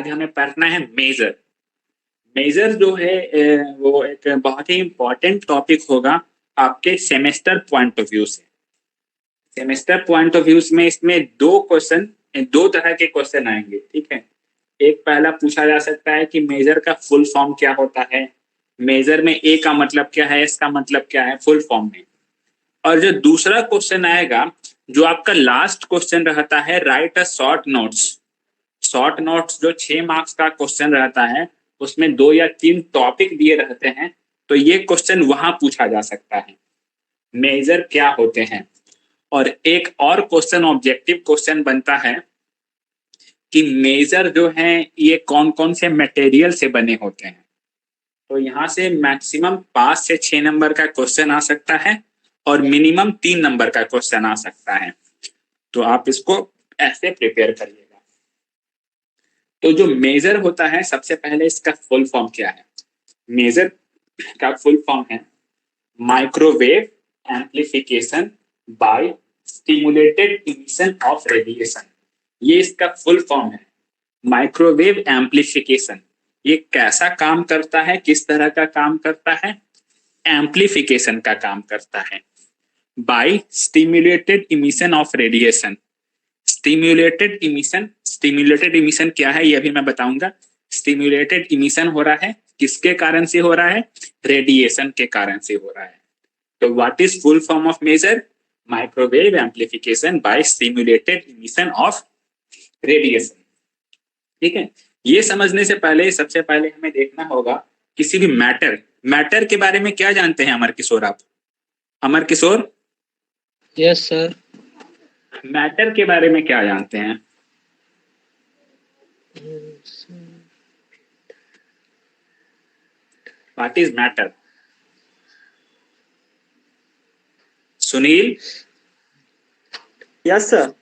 आज हमें पढ़ना है मेजर। मेजर जो है वो एक बहुत ही इम्पोर्टेंट टॉपिक होगा आपके सेमेस्टर पॉइंट ऑफ व्यू से। सेमेस्टर पॉइंट ऑफ व्यू में इसमें दो तरह के क्वेश्चन आएंगे, ठीक है। एक पहला पूछा जा सकता है कि मेजर का फुल फॉर्म क्या होता है, मेजर में ए का मतलब क्या है, एस का मतलब क्या है फुल फॉर्म में। और जो दूसरा क्वेश्चन आएगा जो आपका लास्ट क्वेश्चन रहता है, right a short notes. Short notes जो 6 मार्क्स का क्वेश्चन रहता है उसमें 2 या 3 टॉपिक दिए रहते हैं, तो ये क्वेश्चन वहां पूछा जा सकता है, मेजर क्या होते हैं। और एक और क्वेश्चन ऑब्जेक्टिव क्वेश्चन बनता है कि मेजर जो है ये कौन कौन से मटेरियल से बने होते हैं। तो यहाँ से मैक्सिमम 5 से 6 नंबर का क्वेश्चन आ सकता है और मिनिमम 3 नंबर का क्वेश्चन आ सकता है। तो आप इसको ऐसे प्रिपेयर करिएगा। तो जो मेजर होता है, सबसे पहले इसका फुल फॉर्म क्या है। मेजर का फुल फॉर्म है microwave amplification by stimulated emission of radiation. ये इसका फुल फॉर्म है, माइक्रोवेव एम्प्लीफिकेशन। ये कैसा काम करता है, किस तरह का काम करता है, एम्प्लीफिकेशन का काम करता है bye stimulated emission of radiation. Stimulated emission क्या है ये अभी मैं बताऊंगा। स्टिमुलेटेड इमिशन हो रहा है, किसके कारण से हो रहा है, रेडिएशन के कारण से हो रहा है। तो what is full form of maser, microwave amplification by stimulated emission of radiation, ठीक है। ये समझने से पहले सबसे पहले हमें देखना होगा किसी भी मैटर के बारे में क्या जानते हैं अमर किशोर आप। अमर किशोर, यस सर। मैटर के बारे में क्या जानते हैं। What is matter, Sunil. Yes sir.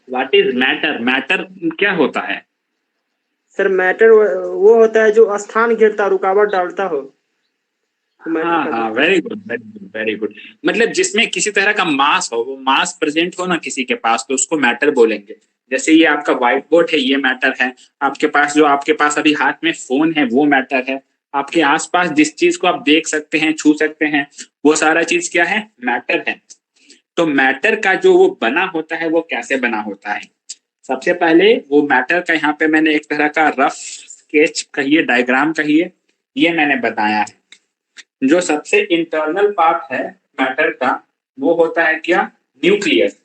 What is matter, matter क्या होता है। सर मैटर वो होता है जो स्थान घेरता, रुकावट डालता हो। हाँ, very good very good very good. मतलब जिसमें किसी तरह का मास हो, वो मास प्रेजेंट हो ना किसी के पास, तो उसको मैटर बोलेंगे। जैसे ये आपका व्हाइट बोर्ड है, ये मैटर है। आपके पास अभी हाथ में फोन है, वो मैटर है। आपके आसपास जिस चीज को आप देख सकते हैं, छू सकते हैं, वो सारा चीज क्या है, मैटर है। तो मैटर का जो वो बना होता है वो कैसे बना होता है, सबसे पहले वो मैटर का यहाँ पे मैंने एक तरह का रफ स्केच कहिए, डायग्राम कहिए, ये मैंने बताया है। जो सबसे इंटरनल पार्ट है मैटर का वो होता है क्या, न्यूक्लियस।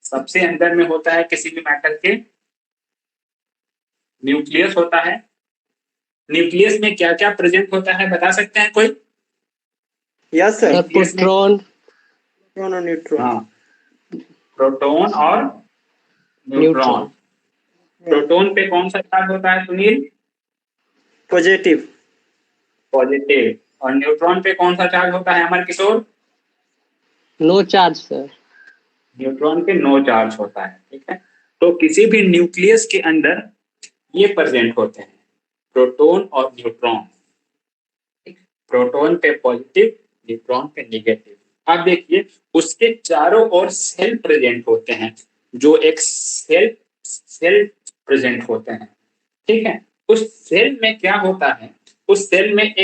सबसे अंदर में होता है किसी भी मैटर के न्यूक्लियस होता है। न्यूक्लियस में क्या क्या प्रेजेंट होता है बता सकते हैं कोई। Yes sir. प्रोटॉन और न्यूट्रॉन। हाँ, प्रोटॉन और न्यूट्रॉन। प्रोटॉन पे कौन सा चार्ज होता है सुनील, पॉजिटिव। पॉजिटिव। और न्यूट्रॉन पे कौन सा चार्ज होता है अमर किशोर, नो चार्ज सर। न्यूट्रॉन पे नो चार्ज होता है, ठीक है। तो किसी भी न्यूक्लियस के अंदर ये प्रेजेंट होते हैं, प्रोटॉन और न्यूट्रॉन। प्रोटॉन पे पॉजिटिव, न्यूट्रॉन पे नेगेटिव। अब देखिए उसके चारों ओर सेल प्रेजेंट होते हैं, जो एक सेल प्रेजेंट होते हैं, ठीक है। उस सेल में क्या होता है, उस सेल में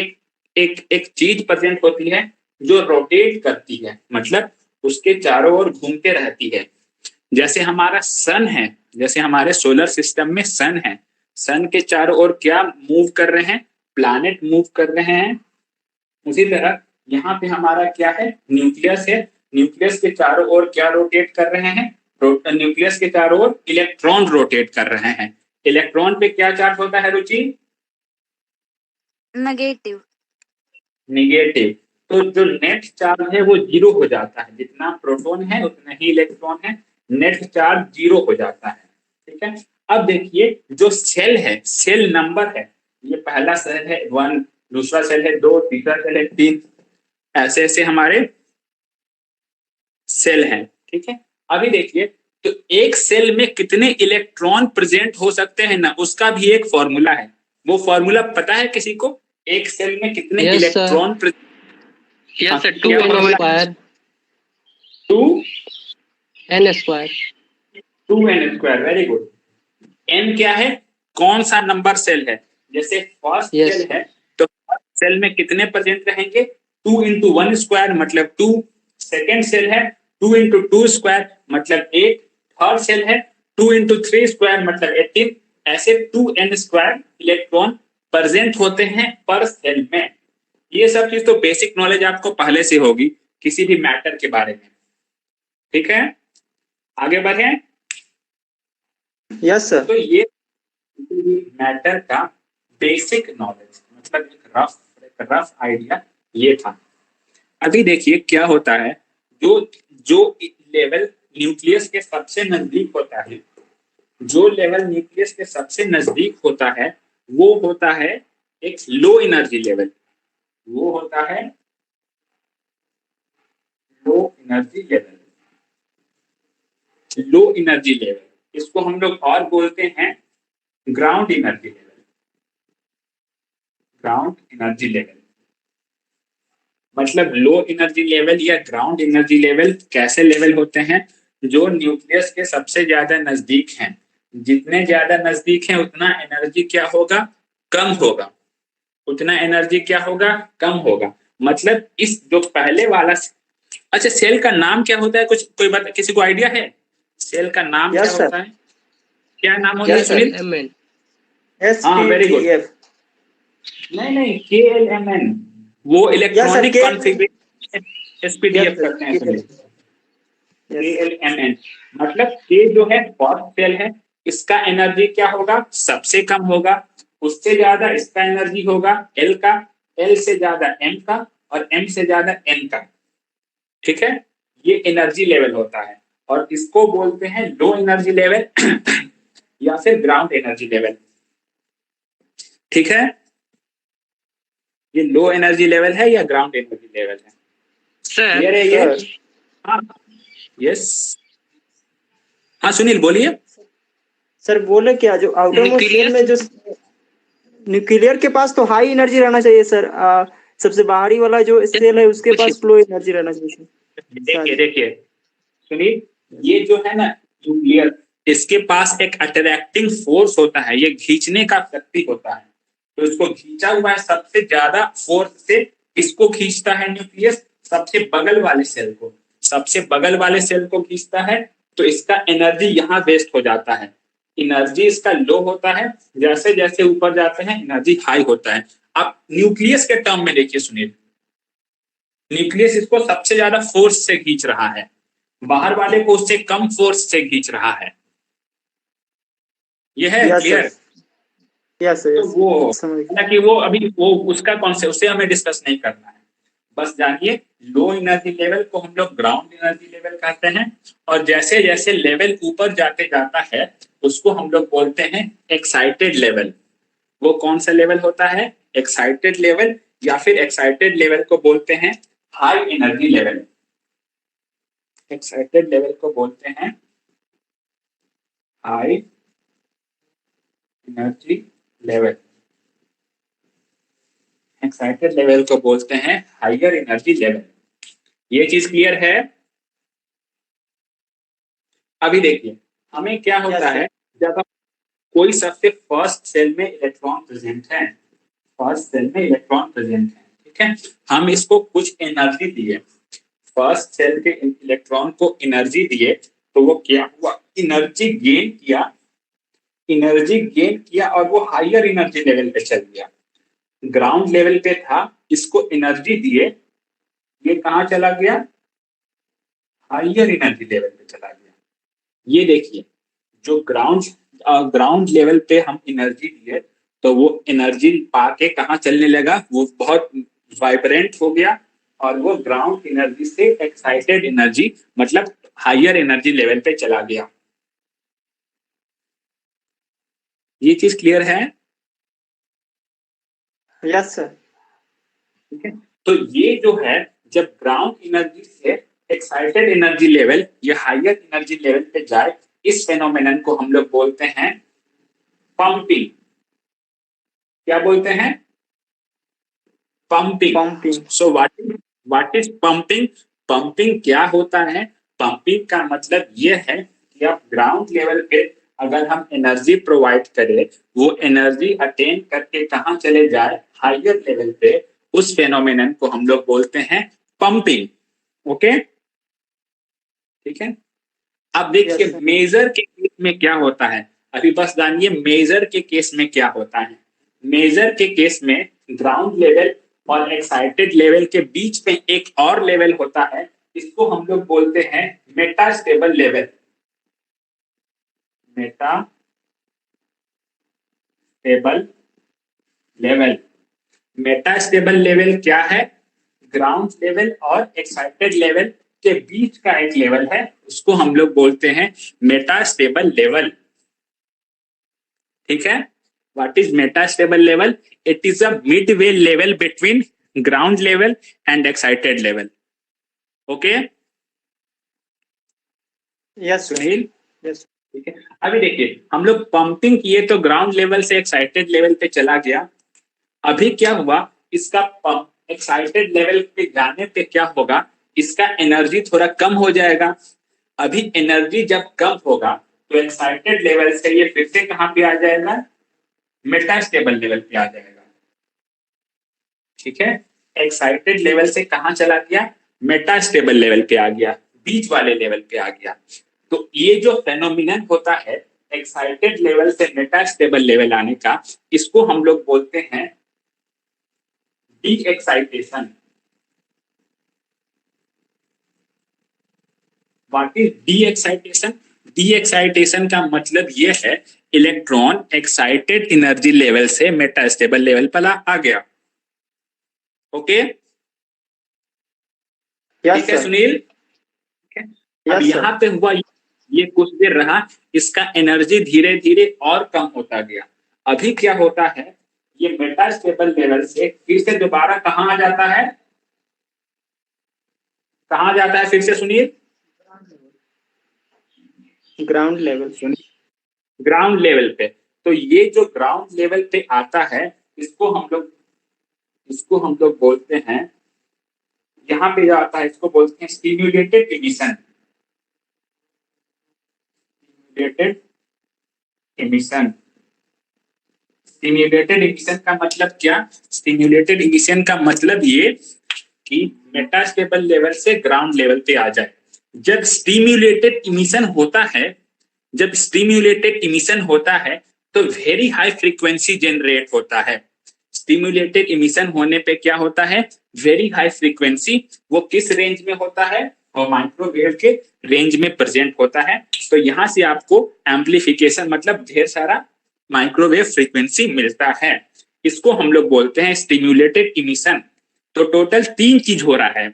एक चीज प्रेजेंट होती है जो रोटेट करती है, मतलब उसके चारों ओर घूमते रहती है। जैसे हमारा सन है, जैसे हमारे सोलर सिस्टम में सन है, सन के चारों ओर क्या मूव कर रहे हैं, प्लैनेट मूव कर रहे हैं। उसी तरह यहाँ पे हमारा क्या है, न्यूक्लियस है। न्यूक्लियस के चारों ओर क्या रोटेट कर रहे हैं, न्यूक्लियस के चारों ओर इलेक्ट्रॉन रोटेट कर रहे हैं। इलेक्ट्रॉन पे क्या चार्ज होता है रुचि, नेगेटिव। निगेटिव। तो जो नेट चार्ज है वो 0 हो जाता है, जितना प्रोटॉन है उतना ही इलेक्ट्रॉन है, नेट चार्ज 0 हो जाता है, ठीक है। अब देखिए जो सेल है, सेल नंबर है, ये पहला सेल है 1, दूसरा सेल है 2, तीसरा सेल है 3, ऐसे ऐसे हमारे सेल हैं, ठीक है। अभी देखिए तो एक सेल में कितने इलेक्ट्रॉन प्रेजेंट हो सकते हैं ना, उसका भी एक फॉर्मूला है। वो फॉर्मूला पता है किसी को, एक सेल में कितने electron yes sir, 2n square. 2n square, very good. n क्या है, कौन सा नंबर सेल है। जैसे फर्स्ट Yes. सेल है तो फर्स्ट सेल में कितने परसेंट रहेंगे, 2 into 1 स्क्वायर मतलब 2। सेकेंड सेल है 2 into 2 स्क्वायर मतलब 8। थर्ड सेल है 2 into 3 स्क्वायर मतलब 18। ऐसे 2n स्क्वायर इलेक्ट्रॉन प्रेजेंट होते हैं पर सेल में। ये सब चीज तो बेसिक नॉलेज आपको पहले से होगी किसी भी मैटर के बारे में। ठीक है, आगे बढ़े। Yes sir. तो ये मैटर का बेसिक नॉलेज मतलब एक रफ आइडिया ये था। अभी देखिए क्या होता है, जो जो लेवल न्यूक्लियस के सबसे नजदीक होता है, जो लेवल न्यूक्लियस के सबसे नजदीक होता है वो होता है एक लो एनर्जी लेवल। वो होता है low energy level. Low energy level, इसको हम लोग और बोलते हैं ground energy level. Ground energy level मतलब लो एनर्जी लेवल या ग्राउंड एनर्जी लेवल कैसे लेवल होते हैं, जो न्यूक्लियस के सबसे ज्यादा नजदीक हैं। जितने ज्यादा नजदीक हैं उतना एनर्जी क्या होगा, कम होगा। उतना एनर्जी क्या होगा, कम होगा। मतलब इस जो पहले वाला, अच्छा सेल का नाम क्या होता है, कुछ कोई बात किसी को आइडिया है सेल का नाम क्या Yes, sir. होता है, क्या नाम होता है Yes, sir. सुनील? Amen. हाँ वेरी गुड। SPGF. नहीं KLMN वो electronic K- configuration SPDF Yes, sir. करते हैं सुनील। Yes. KLMN मतलब के जो है फर्स्ट सेल है, इसका एनर्जी क्या होगा, सबसे कम होगा। उससे ज्यादा इसका एनर्जी होगा एल का, एल से ज्यादा एम का, और एम से ज्यादा एन का। ठीक है, ये एनर्जी लेवल होता है और इसको बोलते हैं लो एनर्जी लेवल या फिर ग्राउंड एनर्जी लेवल। ठीक है, ये लो एनर्जी लेवल है या ग्राउंड एनर्जी लेवल है, Sir, क्लियर है ये? Sir. हाँ यस, हाँ सुनील बोलिए। सर बोले क्या, जो आउटर मोस्ट Nucleus? सेल में जो न्यूक्लियर के पास तो हाई एनर्जी रहना चाहिए सर। सबसे बाहरी वाला जो सेल है उसके कुछ- पास लो एनर्जी रहना चाहिए। देखिए सुनील, ये जो है ना न्यूक्लियर, इसके पास एक अट्रैक्टिंग फोर्स होता है, ये खींचने का शक्ति होता है। तो इसको खींचा हुआ है सबसे ज्यादा फोर्स से, इसको खींचता है न्यूक्लियस सबसे बगल वाले सेल को, सबसे बगल वाले सेल को खींचता है। तो इसका एनर्जी यहाँ वेस्ट हो जाता है, एनर्जी इसका लो होता है। जैसे जैसे ऊपर जाते हैं एनर्जी हाई होता है। आप न्यूक्लियस के टर्म में देखिए सुनील, न्यूक्लियस इसको सबसे ज्यादा फोर्स से खींच रहा है, बाहर वाले को उससे कम फोर्स से खींच रहा है। यह है क्लियर? यस तो वो समझ गया। हालांकि वो अभी वो उसका कॉन्सेप्ट उसे हमें डिस्कस नहीं करना है। बस जानिए लो एनर्जी लेवल को हम लोग ग्राउंड एनर्जी लेवल कहते हैं, और जैसे जैसे लेवल ऊपर जाते जाता है उसको हम लोग बोलते हैं एक्साइटेड लेवल। वो कौन सा लेवल होता है, एक्साइटेड लेवल, या फिर एक्साइटेड लेवल को बोलते हैं high energy level. Excited level को बोलते हैं high energy level. Excited level को बोलते हैं हायर एनर्जी लेवल। ये चीज क्लियर है? अभी देखिए हमें क्या होता है, जब कोई सबसे फर्स्ट सेल में इलेक्ट्रॉन प्रेजेंट है, फर्स्ट सेल में इलेक्ट्रॉन प्रेजेंट है, ठीक है, हम इसको कुछ एनर्जी दिए, फर्स्ट सेल के इलेक्ट्रॉन को एनर्जी दिए, तो वो क्या हुआ, एनर्जी गेन किया, एनर्जी गेन किया और वो हायर एनर्जी लेवल पे चल गया। ग्राउंड लेवल पे था, इसको एनर्जी दिए, ये कहाँ चला गया, हायर एनर्जी लेवल पे चला गया। ये देखिए जो ग्राउंड लेवल पे हम एनर्जी दिए तो वो एनर्जी पाके कहाँ चलने लगा, वो बहुत वाइब्रेंट हो गया और वो ग्राउंड एनर्जी से एक्साइटेड एनर्जी मतलब हायर एनर्जी लेवल पे चला गया। ये चीज क्लियर है? Yes sir. ठीक है, तो ये जो है जब ग्राउंड एनर्जी से एक्साइटेड एनर्जी लेवल या हायर एनर्जी लेवल पे जाए, इस फेनोमेनन को हम लोग बोलते हैं पंपिंग। क्या बोलते हैं, pumping. So what is pumping? Pumping क्या होता है, पंपिंग का मतलब ये है कि आप ग्राउंड लेवल पे अगर हम एनर्जी प्रोवाइड करें, वो एनर्जी अटेन करके कहाँ चले जाए, हायर लेवल पे, उस फेनोमेनन को हम लोग बोलते हैं पंपिंग। ओके, ठीक है। अब देखिए Yes, sir. मेजर के केस में क्या होता है, अभी बस जानिए मेजर के केस में क्या होता है। मेजर के केस में ग्राउंड लेवल और एक्साइटेड लेवल के बीच में एक और लेवल होता है, इसको हम लोग बोलते हैं Meta stable level. Meta stable level. Meta stable level क्या है, ग्राउंड लेवल और एक्साइटेड लेवल के बीच का एक लेवल है, उसको हम लोग बोलते हैं मेटा स्टेबल लेवल। ठीक है। What is Meta stable level? It is a Midway level between ground level and excited level. Okay Yes, sir. Sunil, Yes. ठीक है। अभी देखिए हम लोग पंपिंग किए तो ग्राउंड लेवल से एक्साइटेड लेवल पे चला गया। अभी क्या हुआ, इसका एक्साइटेड लेवल पे जाने पे क्या होगा, इसका एनर्जी थोड़ा कम हो जाएगा। अभी एनर्जी जब कम होगा तो एक्साइटेड लेवल से ये फिर से कहां पे आ जाएगा, मेटा स्टेबल लेवल पे आ जाएगा। ठीक है, एक्साइटेड लेवल से कहां चला गया, मेटा स्टेबल लेवल पे आ गया, बीच वाले लेवल पे आ गया। तो ये जो फेनोमिनन होता है एक्साइटेड लेवल से मेटा स्टेबल लेवल आने का, इसको हम लोग बोलते हैं D excitation. What is D excitation? D excitation का मतलब ये है इलेक्ट्रॉन एक्साइटेड एनर्जी लेवल से मेटा स्टेबल लेवल पर आ गया। ओके, Yes, ठीक है sir. सुनील। अब Yes, sir. यहाँ पे हुआ ये कुछ देर रहा, इसका एनर्जी धीरे धीरे और कम होता गया। अभी क्या होता है, ये मेटा स्टेबल लेवल से फिर से दोबारा कहाँ आ जाता है, कहाँ जाता है फिर से Sunil? Ground level. Ground level पे। तो ये जो ग्राउंड लेवल पे आता है, इसको हम लोग बोलते हैं, यहाँ पे जो आता है इसको बोलते हैं stimulated emission. Stimulated emission. Stimulated emission का मतलब क्या? स्टिम्युलेटेड इमिशन का मतलब ये कि मेटा स्टेबल लेवल से ग्राउंड लेवल पे आ जाए। जब स्टिम्युलेटेड इमिशन होता है, जब स्टिम्युलेटेड इमिशन होता है तो वेरी हाई फ्रीक्वेंसी जनरेट होता है। स्टिम्युलेटेड इमिशन होने पे क्या होता है, वेरी हाई फ्रीक्वेंसी। वो किस रेंज में होता है, वो माइक्रोवेव के रेंज में प्रेजेंट होता है। तो यहाँ से आपको एम्पलीफिकेशन मतलब ढेर सारा माइक्रोवेव फ्रीक्वेंसी मिलता है, इसको हम लोग बोलते हैं स्टिम्युलेटेड इमिशन। तो टोटल 3 चीज हो रहा है।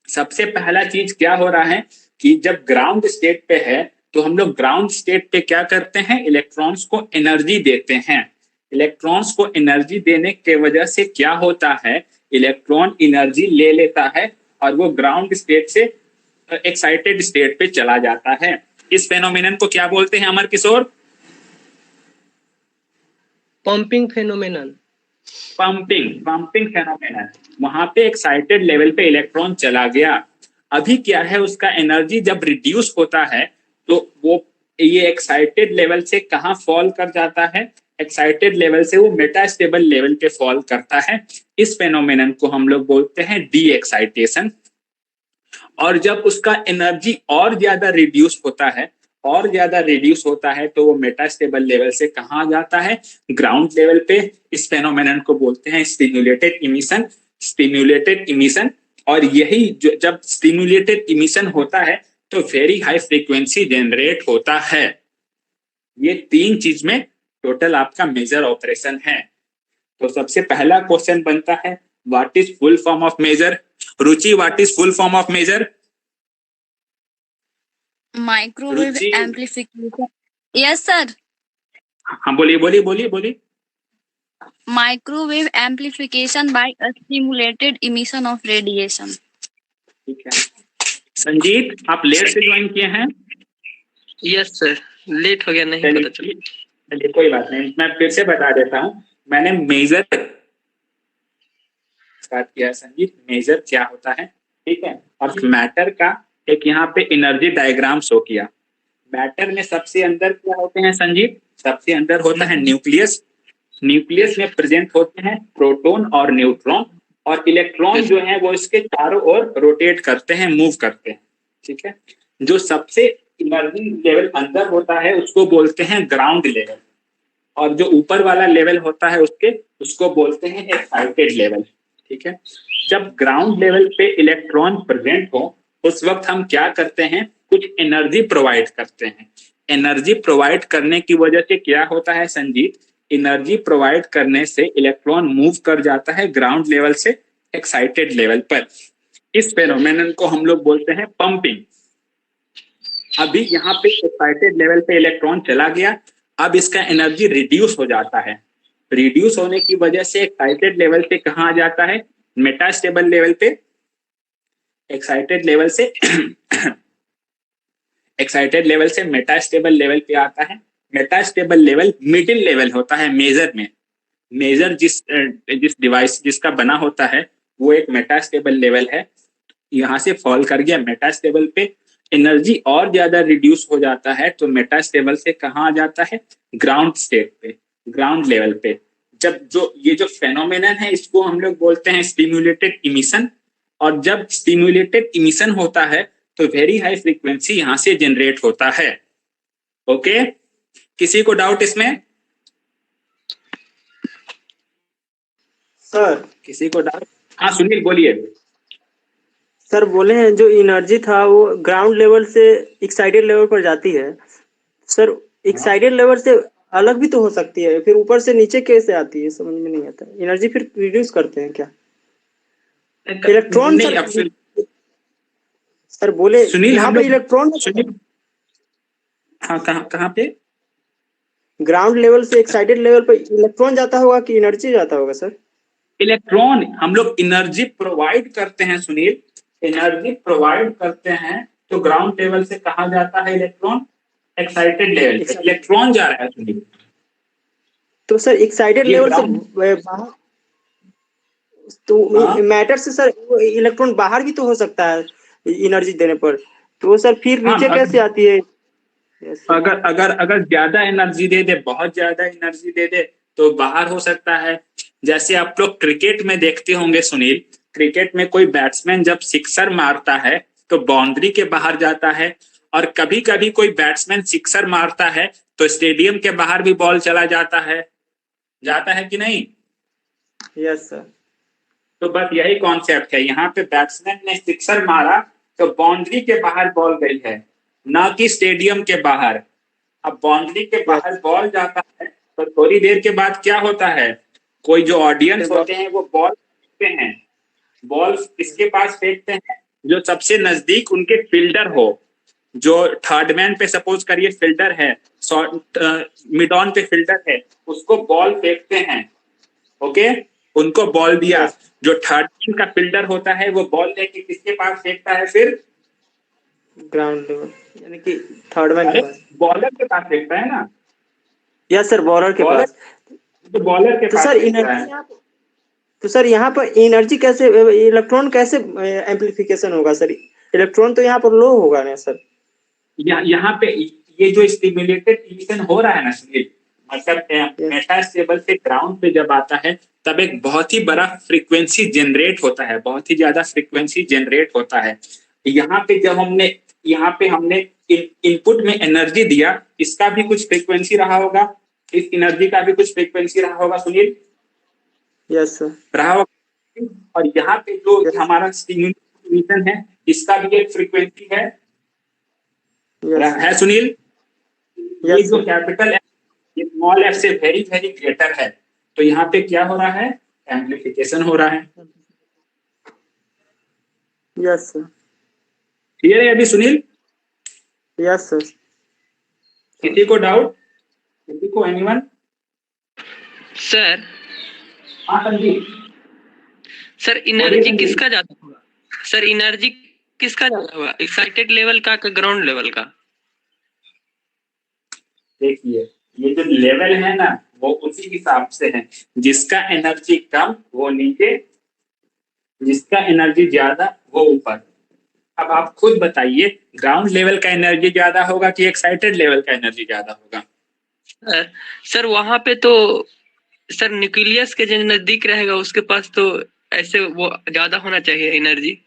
सबसे पहला चीज क्या हो रहा है कि जब ग्राउंड स्टेट पे है तो हम लोग ग्राउंड स्टेट पे क्या करते हैं, इलेक्ट्रॉन्स को एनर्जी देते हैं। इलेक्ट्रॉन्स को एनर्जी देने के वजह से क्या होता है, इलेक्ट्रॉन एनर्जी ले लेता है और वो ग्राउंड स्टेट से एक्साइटेड स्टेट पे चला जाता है। इस फेनोमेनन को क्या बोलते हैं Amar Kishore? Pumping phenomenon. Pumping phenomenon. वहां पे एक्साइटेड लेवल पे इलेक्ट्रॉन चला गया। अभी क्या है, उसका एनर्जी जब रिड्यूस होता है तो वो ये एक्साइटेड लेवल से कहाँ फॉल कर जाता है, एक्साइटेड लेवल से वो मेटा स्टेबल लेवल पे फॉल करता है। इस फेनोमेनन को हम लोग बोलते हैं डी एक्साइटेशन। और जब उसका एनर्जी और ज्यादा रिड्यूस होता है, और ज्यादा रिड्यूस होता है तो वो मेटा स्टेबल लेवल से कहाँ जाता है, ग्राउंड लेवल पे। इस फेनोमेनन को बोलते हैं स्टिम्युलेटेड इमिशन। Stimulated emission. और यही जो जब स्टिम्युलेटेड इमिशन होता है तो वेरी हाई फ्रीक्वेंसी जनरेट होता है। ये 3 चीज में टोटल आपका मेजर ऑपरेशन है। तो सबसे पहला क्वेश्चन बनता है, what is full form of maser? Ruchi, what is full form of maser? Microwave Ruchi, amplification. Yes sir. हाँ बोलिए बोलिए बोलिए बोलिए। Microwave amplification by stimulated emission of radiation. ठीक है। संजीत, आप लेट से ज्वाइन किए हैं? यस सर, लेट हो गया, नहीं पता चला। चलिए कोई बात नहीं, मैं फिर से बता देता हूँ। मैंने मेजर स्टार्ट किया। संजीत, मेजर क्या होता है, ठीक है, और मैटर का एक यहाँ पे एनर्जी डायग्राम शो किया। मैटर में सबसे अंदर क्या होते हैं संजीव? सबसे अंदर होता है न्यूक्लियस। न्यूक्लियस में प्रेजेंट होते हैं प्रोटॉन और न्यूट्रॉन, और इलेक्ट्रॉन जो है वो इसके चारों ओर रोटेट करते हैं, मूव करते हैं। ठीक है, जो सबसे इनर्जी लेवल अंदर होता है उसको बोलते हैं ग्राउंड लेवल, और जो ऊपर वाला लेवल होता है उसको बोलते हैं एक्साइटेड लेवल। ठीक है, जब ग्राउंड लेवल पे इलेक्ट्रॉन प्रेजेंट हो उस वक्त हम क्या करते हैं, कुछ एनर्जी प्रोवाइड करते हैं। एनर्जी प्रोवाइड करने की वजह से क्या होता है संजीत? एनर्जी प्रोवाइड करने से इलेक्ट्रॉन मूव कर जाता है ग्राउंड लेवल से एक्साइटेड लेवल पर। इस फेनोमेनन को हम लोग बोलते हैं पंपिंग। अभी यहाँ पे एक्साइटेड लेवल पे इलेक्ट्रॉन चला गया, अब इसका एनर्जी रिड्यूस हो जाता है। रिड्यूस होने की वजह से एक्साइटेड लेवल पे कहाँ आ जाता है? मेटास्टेबल लेवल पे। एक्साइटेड लेवल से एक्साइटेड लेवल से मेटास्टेबल लेवल पे आता है। मेटास्टेबल लेवल मिडिल लेवल होता है मेजर में। मेजर जिस डिवाइस जिसका बना होता है वो एक मेटास्टेबल लेवल है। यहाँ से फॉल कर गया मेटास्टेबल पे, एनर्जी और ज्यादा रिड्यूस हो जाता है तो मेटास्टेबल से कहाँ आ जाता है? ग्राउंड स्टेट पे, ग्राउंड लेवल पे। जब ये जो फेनोमेनन है इसको हम लोग बोलते हैं स्टिम्युलेटेड इमिशन, और जब स्टिम्युलेटेड इमिशन होता है तो वेरी हाई फ्रीक्वेंसी यहाँ से जनरेट होता है। ओके, किसी को डाउट इसमें? सर किसी को डाउट? हाँ सुनील बोलिए। सर बोले हैं जो एनर्जी था वो ग्राउंड लेवल से एक्साइटेड लेवल पर जाती है। सर एक्साइटेड लेवल से अलग भी तो हो सकती है, फिर ऊपर से नीचे कैसे आती है? समझ में नहीं आता। एनर्जी फिर रिड्यूस करते हैं क्या इलेक्ट्रॉन? नहीं, सर बोले सुनील यहाँ हम पे लोग इलेक्ट्रॉन, सुनील, हाँ कहाँ पे? ग्राउंड लेवल से एक्साइटेड लेवल पर इलेक्ट्रॉन जाता होगा कि एनर्जी जाता होगा सर? इलेक्ट्रॉन हम लोग एनर्जी प्रोवाइड करते हैं सुनील, एनर्जी प्रोवाइड करते हैं तो ग्राउंड लेवल से कहा जाता है इलेक्ट्रॉन? एक्साइटेड लेवल पे इलेक्ट्रॉन जा रहा है सुनील। तो सर एक्साइटेड लेवल से बाहर तो मैटर से सर इलेक्ट्रॉन बाहर भी तो हो सकता है एनर्जी देने पर, तो सर फिर नीचे कैसे आती है? अगर अगर अगर ज्यादा एनर्जी दे दे, बहुत ज्यादा एनर्जी दे दे तो बाहर हो सकता है। जैसे आप लोग क्रिकेट में देखते होंगे सुनील, क्रिकेट में कोई बैट्समैन जब सिक्सर मारता है तो बाउंड्री के बाहर जाता है, और कभी कभी कोई बैट्समैन सिक्सर मारता है तो स्टेडियम के बाहर भी बॉल चला जाता है कि नहीं? Yes sir. तो बस यही कॉन्सेप्ट है, यहाँ पे बैट्समैन ने सिक्सर मारा तो बाउंड्री के बाहर बॉल गई है, ना कि स्टेडियम के बाहर। अब बाउंड्री के बाहर बॉल जाता है तो थोड़ी देर के बाद क्या होता है, कोई जो ऑडियंस होते हैं वो बॉल फेंकते हैं। बॉल किसके पास फेंकते हैं? जो सबसे नजदीक उनके फील्डर हो। जो थर्ड मैन पे सपोज करिए फील्डर है, मिड ऑन पे फील्डर है, उसको बॉल फेंकते हैं। ओके, उनको बॉल दिया, जो थर्ड मैन का फील्डर होता है वो बॉल लेके किसके पास फेंकता है? फिर ग्राउंड लेवल यानी कि थर्ड मैन के पास, बॉलर के पास फेंकता है ना? यस सर, बॉलर के पास। तो बॉलर के पास सर फेंकता है। तो सर यहाँ पर एनर्जी कैसे, इलेक्ट्रॉन कैसे एम्प्लीफिकेशन होगा सर? इलेक्ट्रॉन तो यहाँ पर लो होगा ना सर? यहाँ पे ये जो स्टिम्युलेटेड इमिशन हो रहा है ना सुनील, मतलब मेटास्टेबल से ग्राउंड पे जब आता है तब एक बहुत ही बड़ा फ्रीक्वेंसी जनरेट होता है, बहुत ही ज्यादा फ्रीक्वेंसी जनरेट होता है। यहाँ पे जब हमने इनपुट में एनर्जी दिया, इसका भी कुछ फ्रीक्वेंसी रहा होगा, इस एनर्जी का भी कुछ फ्रीक्वेंसी रहा होगा सुनील? यस सर, रहा होगा। और यहाँ पे जो हमारा स्टिम्युलेटेड इमिशन है इसका भी एक फ्रीक्वेंसी है सुनील? ये जो कैपिटल ये स्मॉल एफ से वेरी वेरी ग्रेटर है, तो यहाँ पे क्या हो रहा है? एम्प्लीफिकेशन हो रहा है। यस सर, क्लियर है अभी सुनील? Yes sir. किसी को डाउट? किसी को एनीवन? सर हाँ संजीव। सर एनर्जी किसका ज्यादा होगा? सर एनर्जी किसका ज्यादा होगा, एक्साइटेड लेवल का ग्राउंड लेवल का? देखिए ये जो लेवल है ना वो उसी हिसाब से है, जिसका एनर्जी कम वो नीचे, जिसका एनर्जी ज्यादा वो ऊपर। अब आप खुद बताइए, ग्राउंड लेवल का एनर्जी ज्यादा होगा कि एक्साइटेड लेवल का एनर्जी ज्यादा होगा? सर वहां पे तो सर न्यूक्लियस के जो नजदीक रहेगा उसके पास तो ऐसे वो ज्यादा होना चाहिए एनर्जी।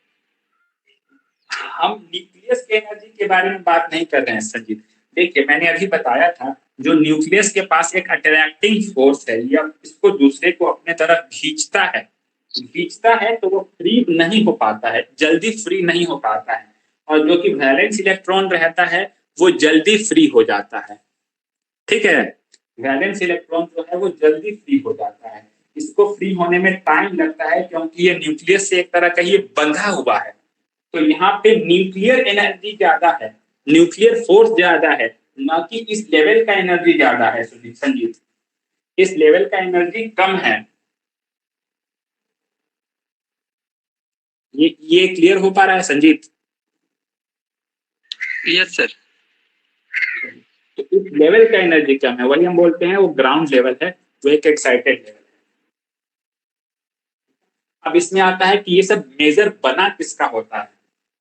हम न्यूक्लियस के एनर्जी के बारे में बात नहीं कर रहे हैं संजीत। देखिए मैंने अभी बताया था, जो न्यूक्लियस के पास एक अट्रैक्टिंग फोर्स है, या इसको दूसरे को अपने तरफ खींचता है तो वो फ्री नहीं हो पाता है, जल्दी फ्री नहीं हो पाता है। और जो कि वैलेंस इलेक्ट्रॉन रहता है वो जल्दी फ्री हो जाता है। ठीक है, वैलेंस इलेक्ट्रॉन जो है वो जल्दी फ्री हो जाता है। इसको फ्री होने में टाइम लगता है क्योंकि ये न्यूक्लियस से एक तरह का ये बंधा हुआ है। तो यहाँ पे न्यूक्लियर एनर्जी ज्यादा है, न्यूक्लियर फोर्स ज्यादा है, ना कि इस लेवल का एनर्जी ज्यादा है संजीत। इस लेवल का एनर्जी कम है। ये क्लियर हो पा रहा है संजीत? Yes sir. तो इस लेवल का एनर्जी कम है, वही हम बोलते हैं वो ग्राउंड लेवल है, वो एक एक्साइटेड लेवल है। अब इसमें आता है कि ये सब मेजर बना किसका होता है।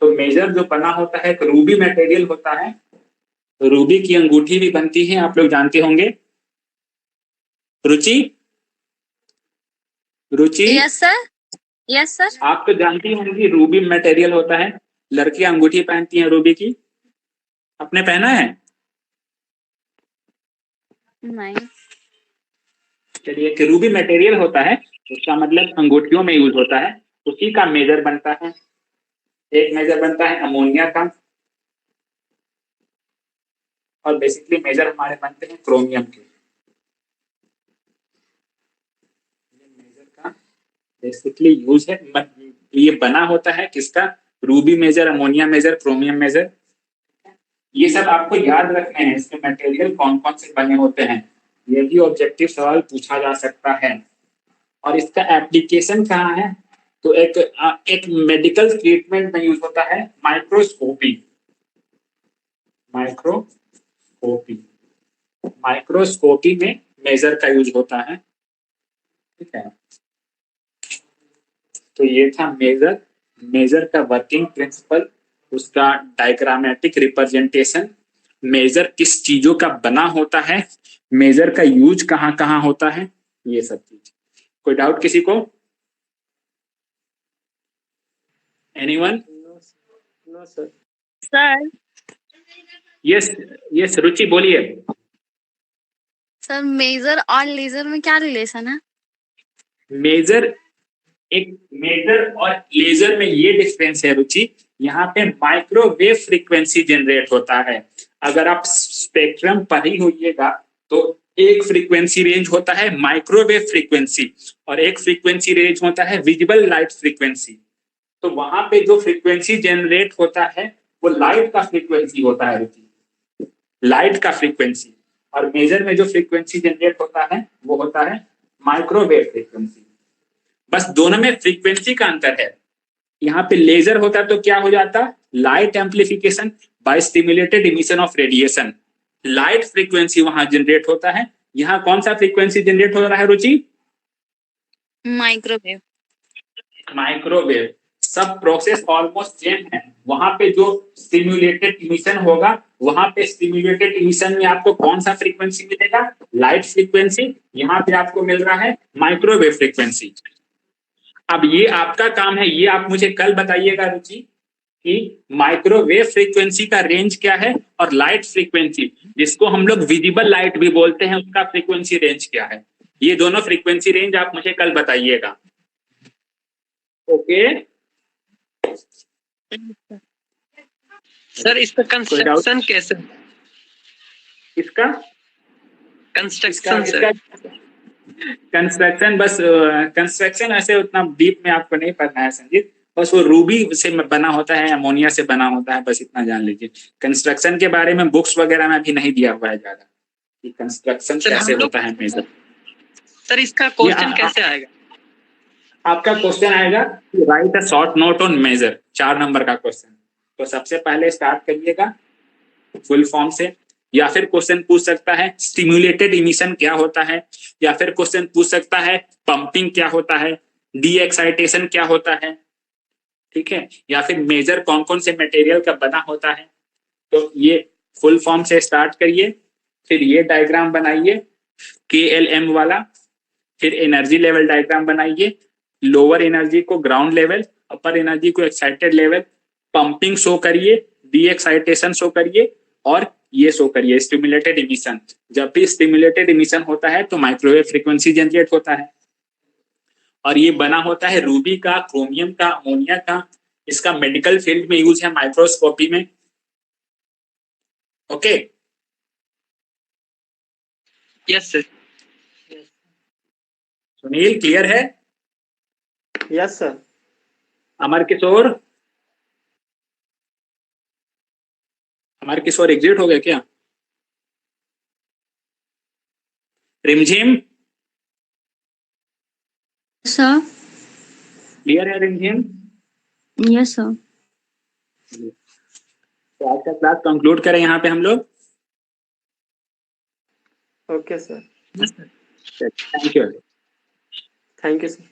तो मेजर जो बना होता है एक रूबी मटेरियल होता है। रूबी की अंगूठी भी बनती है, आप लोग जानते होंगे। रुचि यस सर, यस सर। आप तो जानती होंगी रूबी मटेरियल होता है, लड़कियां अंगूठी पहनती हैं रूबी की, आपने पहना है? नहीं। चलिए, कि रूबी मटेरियल होता है उसका मतलब अंगूठियों में यूज होता है, उसी का मेजर बनता है। एक मेजर बनता है अमोनिया का, और बेसिकली मेजर हमारे बनते हैं क्रोमियम के। मेजर का बेसिकली यूज है, ये बना होता है किसका? Ruby maser, ammonia maser, chromium maser. ये सब आपको याद रखने हैं, इसके मटेरियल कौन कौन से बने होते हैं, ये भी ऑब्जेक्टिव सवाल पूछा जा सकता है। और इसका एप्लीकेशन कहाँ है? तो एक मेडिकल ट्रीटमेंट में यूज होता है, माइक्रोस्कोपी। माइक्रोस्कोपी में मेजर का यूज होता है। ठीक है, तो ये था मेजर का वर्किंग प्रिंसिपल, उसका डायग्रामेटिक रिप्रेजेंटेशन, मेजर किस चीजों का बना होता है, मेजर का यूज कहाँ कहाँ होता है, ये सब चीज। कोई डाउट किसी को? Anyone? No sir. Sir yes Ruchi बोलिए। सर मेजर और लेजर में क्या रिलेशन है? मेजर और लेजर में ये डिफरेंस है रुचि, यहाँ पे माइक्रोवेव फ्रीक्वेंसी जनरेट होता है। अगर आप स्पेक्ट्रम पढ़ी होइएगा तो एक फ्रीक्वेंसी रेंज होता है माइक्रोवेव फ्रीक्वेंसी, और एक फ्रीक्वेंसी रेंज होता है विजिबल लाइट फ्रीक्वेंसी। तो वहां पे जो फ्रीक्वेंसी जनरेट होता है वो लाइट का फ्रीक्वेंसी होता है रुचि, लाइट का फ्रीक्वेंसी। और मेजर में जो फ्रीक्वेंसी जनरेट होता है वो होता है माइक्रोवेव फ्रीक्वेंसी। बस दोनों में फ्रीक्वेंसी का अंतर है। यहाँ पे लेजर होता तो क्या हो जाता? Light amplification by stimulated emission of radiation, light frequency वहां जनरेट होता है। यहाँ कौन सा फ्रीक्वेंसी जनरेट हो रहा है रुचि? माइक्रोवेव। माइक्रोवेव। सब प्रोसेस ऑलमोस्ट सेम है। वहां पे जो स्टिमुलेटेड इमिशन होगा, वहां पे स्टिमुलेटेड इमिशन में आपको कौन सा फ्रीक्वेंसी मिलेगा? Light frequency. यहाँ पे आपको मिल रहा है माइक्रोवेव फ्रीक्वेंसी। अब ये आपका काम है, ये आप मुझे कल बताइएगा रुचि कि माइक्रोवेव फ्रीक्वेंसी का रेंज क्या है, और लाइट फ्रीक्वेंसी जिसको हम लोग विजिबल लाइट भी बोलते हैं उसका फ्रीक्वेंसी रेंज क्या है। ये दोनों फ्रीक्वेंसी रेंज आप मुझे कल बताइएगा। ओके सर इसका कंस्ट्रक्शन कैसे? इसका कंस्ट्रक्शन सर। कंस्ट्रक्शन बस कंस्ट्रक्शन ऐसे उतना डीप में आपको नहीं पढ़ना है संजीत, बस वो रूबी से बना होता है, अमोनिया से बना होता है, बस इतना जान लीजिए। कंस्ट्रक्शन के बारे में बुक्स वगैरह में भी नहीं दिया हुआ है ज्यादा कि कंस्ट्रक्शन कैसे होता है मेजर। सर इसका क्वेश्चन कैसे आएगा? आपका क्वेश्चन आएगा write a short note on maser, 4 number का क्वेश्चन। तो सबसे पहले स्टार्ट करिएगा फुल फॉर्म से, या फिर क्वेश्चन पूछ सकता है स्टिमुलेटेड इमिशन क्या होता है, या फिर क्वेश्चन पूछ सकता है पंपिंग क्या होता है, डी एक्साइटेशन क्या होता है, ठीक है, या फिर मेजर कौन कौन से मटेरियल का बना होता है। तो ये फुल फॉर्म से स्टार्ट करिए, फिर ये डायग्राम बनाइए KLM वाला, फिर एनर्जी लेवल डायग्राम बनाइए, लोअर एनर्जी को ग्राउंड लेवल, अपर एनर्जी को एक्साइटेड लेवल, पंपिंग शो करिए, डी एक्साइटेशन शो करिए, और ये शो करिए स्टिमुलेटेड इमिशन। जब भी स्टिमुलेटेड इमिशन होता है तो माइक्रोवेव फ्रीक्वेंसी जनरेट होता है, और ये बना होता है रूबी का, क्रोमियम का, अमोनिया का। इसका मेडिकल फील्ड में यूज है, माइक्रोस्कोपी में। Okay, yes sir. Sunil clear है? Yes sir. Amar Kishore, Amar Kishore exit हो गया क्या? रिमझिम सर। क्लियर है? रिमझिम, यस सर। तो आज का क्लास कंक्लूड करें यहाँ पे हम लोग। Okay sir. Yes sir. Thank you. Thank you sir.